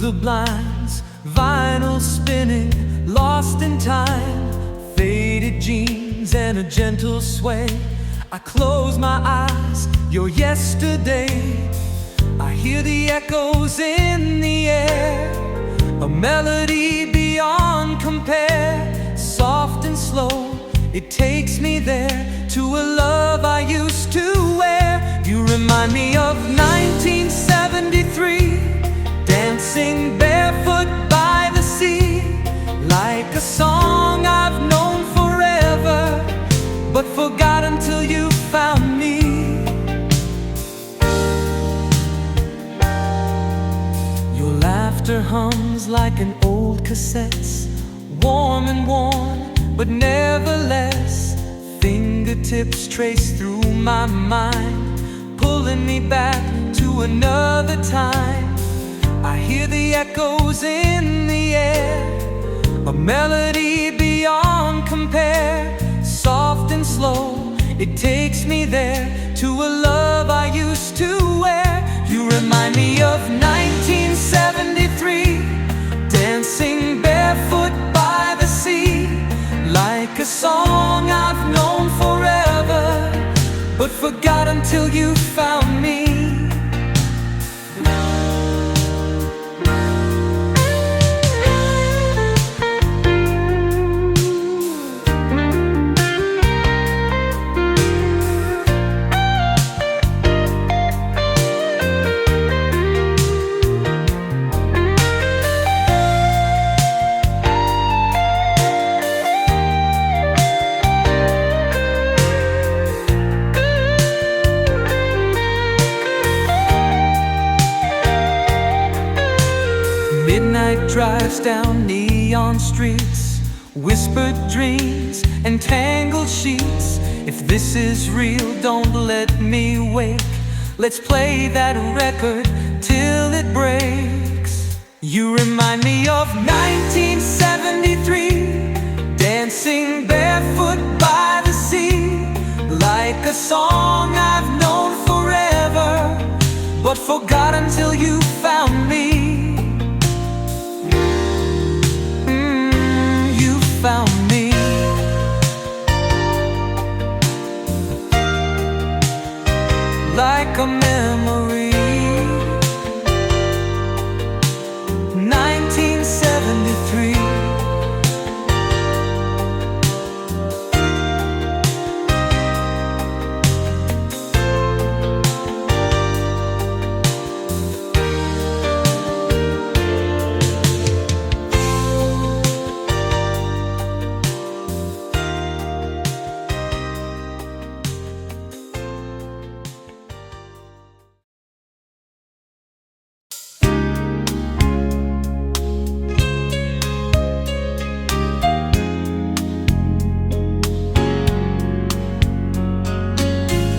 the blinds, vinyl spinning, lost in time. Faded jeans and a gentle sway. I close my eyes, your yesterday. I hear the echoes in the air, a melody beyond compare. Soft and slow, it takes me there, to a love I used to wear. You remind me of 1973, dancing barefoot by the sea, like a song I've known forever, but forgot until you found me. Your laughter hums like an old cassette, warm and worn, but never less. Fingertips trace through my mind, pulling me back to another time. I hear the echoes in the air, a melody beyond compare. Soft and slow, it takes me there, to a love I used to wear. You remind me of 1973, dancing barefoot by the sea, like a song I've known forever, but forgot until you found me. Midnight drives down neon streets, whispered dreams and tangled sheets. If this is real, don't let me wake. Let's play that record till it breaks. You remind me of 1973, dancing barefoot by the sea, like a song I've known forever, but forgot until you found me. Found me. Like a memory. 1973.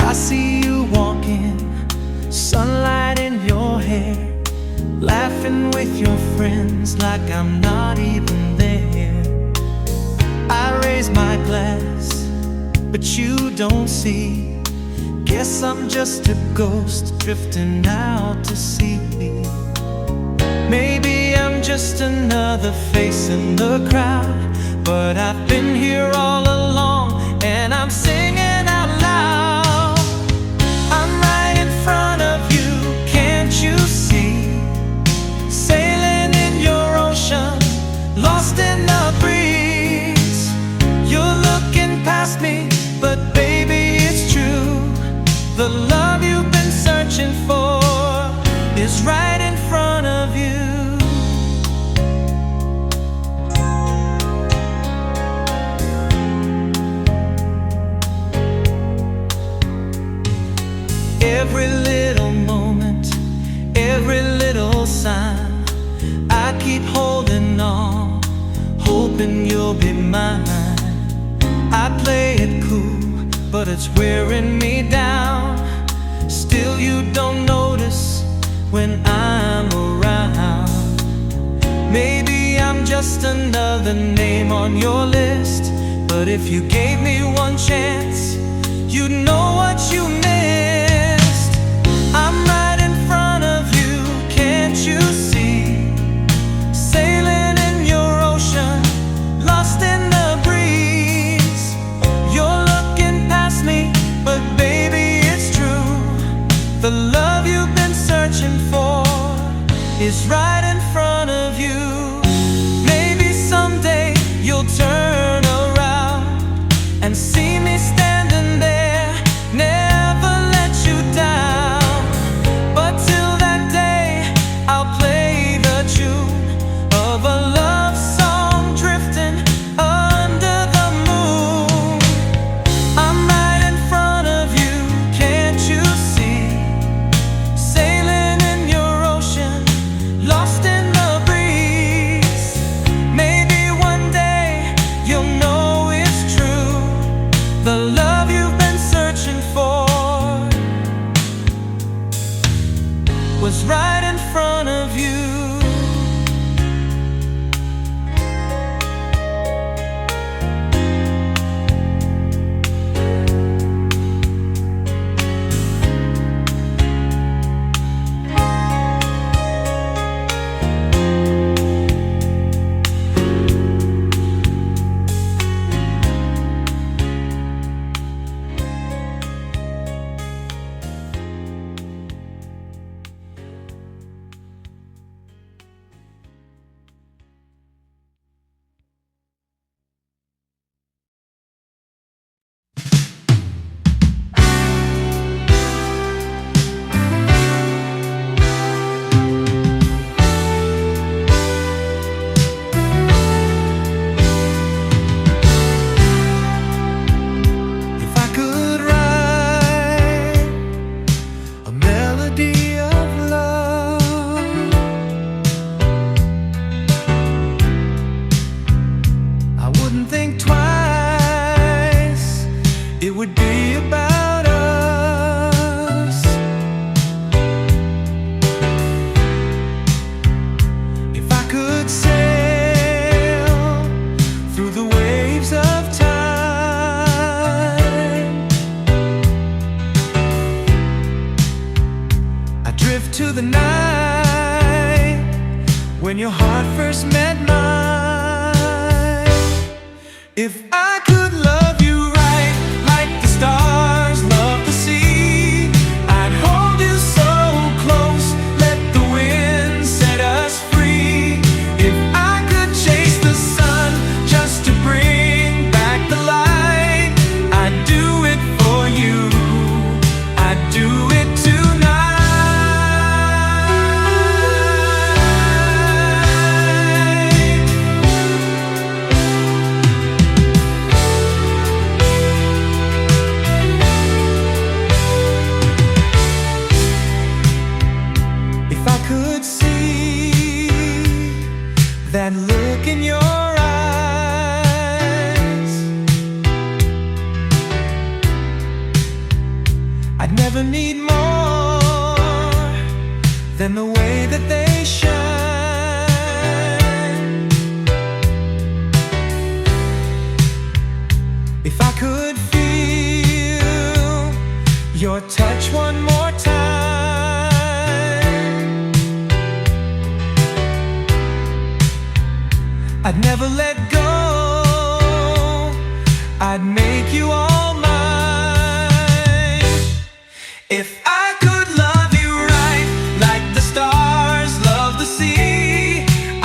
I see you walking, sunlight in your hair, laughing with your friends like I'm not even there. I raise my glass, but you don't see. Guess I'm just a ghost drifting out to sea. Maybe I'm just another face in the crowd, but I've been here all along and I'm singing out loud. I'm right in front of you, can't you see? Sailing in your ocean, lost in the breeze. You're looking past me, but baby it's true. The love you've been searching for is right in front of you. Every little moment, every little sign, I keep holding on, hoping you'll be mine. I play it cool, but it's wearing me down. Still you don't notice when I'm around. Maybe I'm just another name on your list, but if you gave me one chance, you'd know what you missed. I'm right in front of you, can't you see? searching for is right in front of you. Maybe someday you'll turn around and see me standing there, never let you down. But till that day, I'll play the tune of a love song drifting under the moon. I'm right in front of you, can't you see? Sailing in your ocean, lost in the breeze. Maybe one day you'll know it's true. The love you've been searching for was right in front of you. It would be about us. If I could sail through the waves of time, I'd drift to the night when your heart first met mine. If I could love you right, like the stars love the sea, I'd hold you so close, let the wind set us free. If I could chase the sun just to bring back the light, I'd do it for you, I'd do it tonight. If I could see that look in your eyes, I'd never need more than the way that they shine. If I could feel your touch one more time, I'd never let go, I'd make you all mine. If I could love you right, like the stars love the sea,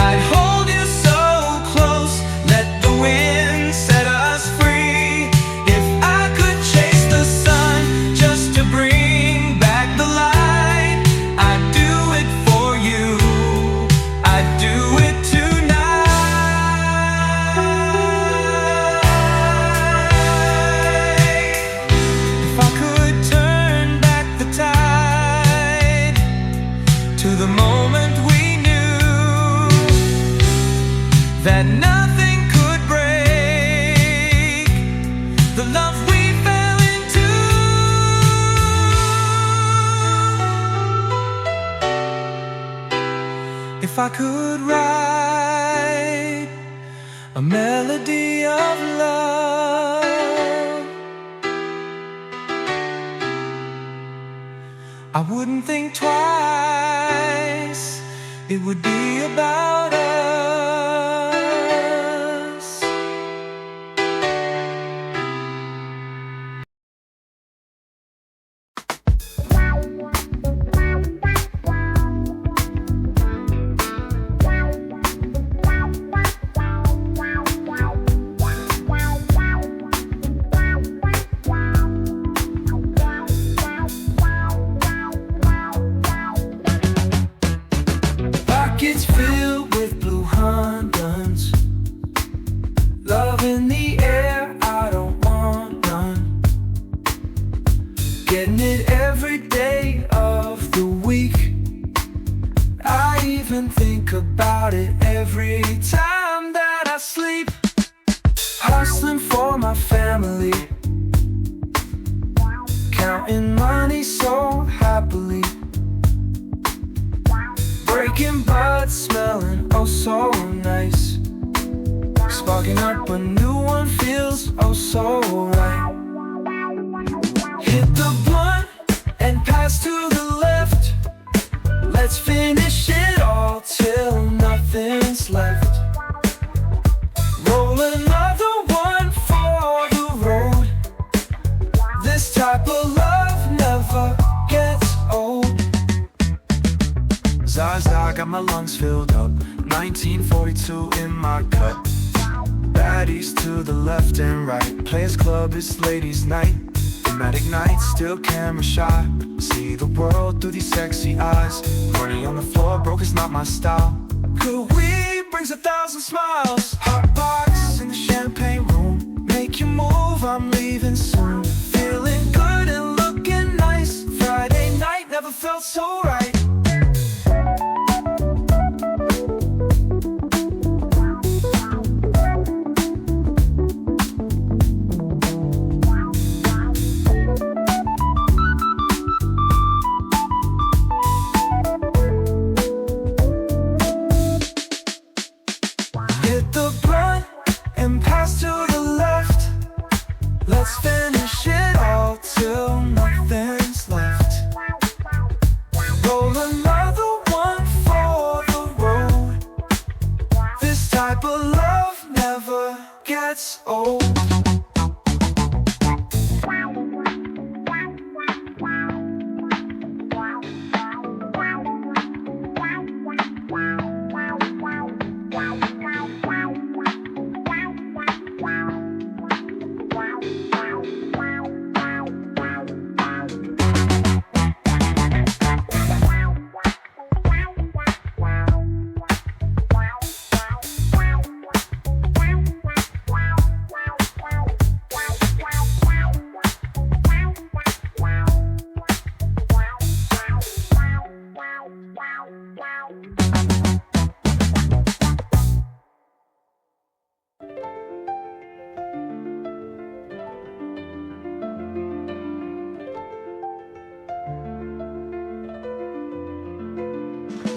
I'd hold you so close, let the wind set us free. If I could chase the sun just to bring back the light, I'd do it for you, I'd do it tonight. If I could turn back the tide to the moment we knew that nothing could break the love we fell into. If I could write a melody of love, I wouldn't think twice, it would be about us. and think about it every time that I sleep. Hustling for my family, counting money so happily, breaking buds, smelling oh so nice, sparking up a new one feels oh so right. Hit the blunt and pass to the left. Let's finish it all till nothing's left. Roll another one for the road. This type of love never gets old. Zaza, got my lungs filled up, 1942 in my cup. Baddies to the left and right, Players Club, it's ladies' night. Dramatic nights, still camera shy, see the world through these sexy eyes. Money on the floor, broke is not my style. Good weed brings 1,000 smiles. Hot box in the champagne room, make you move, I'm leaving soon. Feeling good and looking nice, Friday night never felt so right. Hit the blunt and pass to the left. Let's finish it all till nothing's left. Roll another one for the road. This type of love never gets old.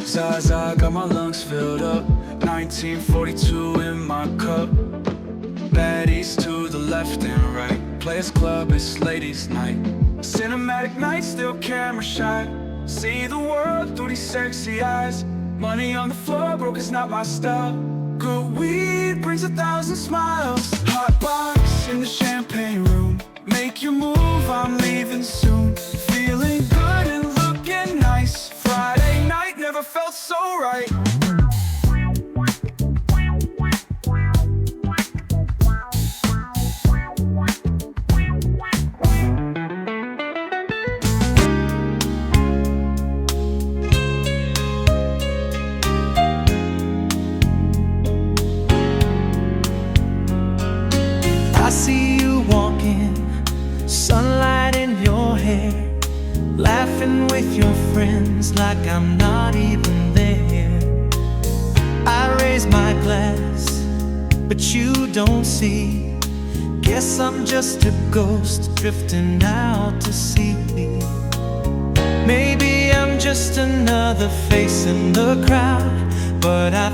Zaza, got my lungs filled up, 1942 in my cup. Baddies to the left and right, Players Club, it's ladies' night. Cinematic night, still camera shy, see the world through these sexy eyes. Money on the floor, broke is not my style. Good weed brings 1,000 smiles. Hot box in the champagne room, make you move, I'm leaving soon. Feeling good and looking nice, Friday night never felt so right. I see you walking, sunlight in your hair, laughing with your friends like I'm not even there. I raise my glass, but you don't see. Guess I'm just a ghost drifting out to sea. Maybe I'm just another face in the crowd, but I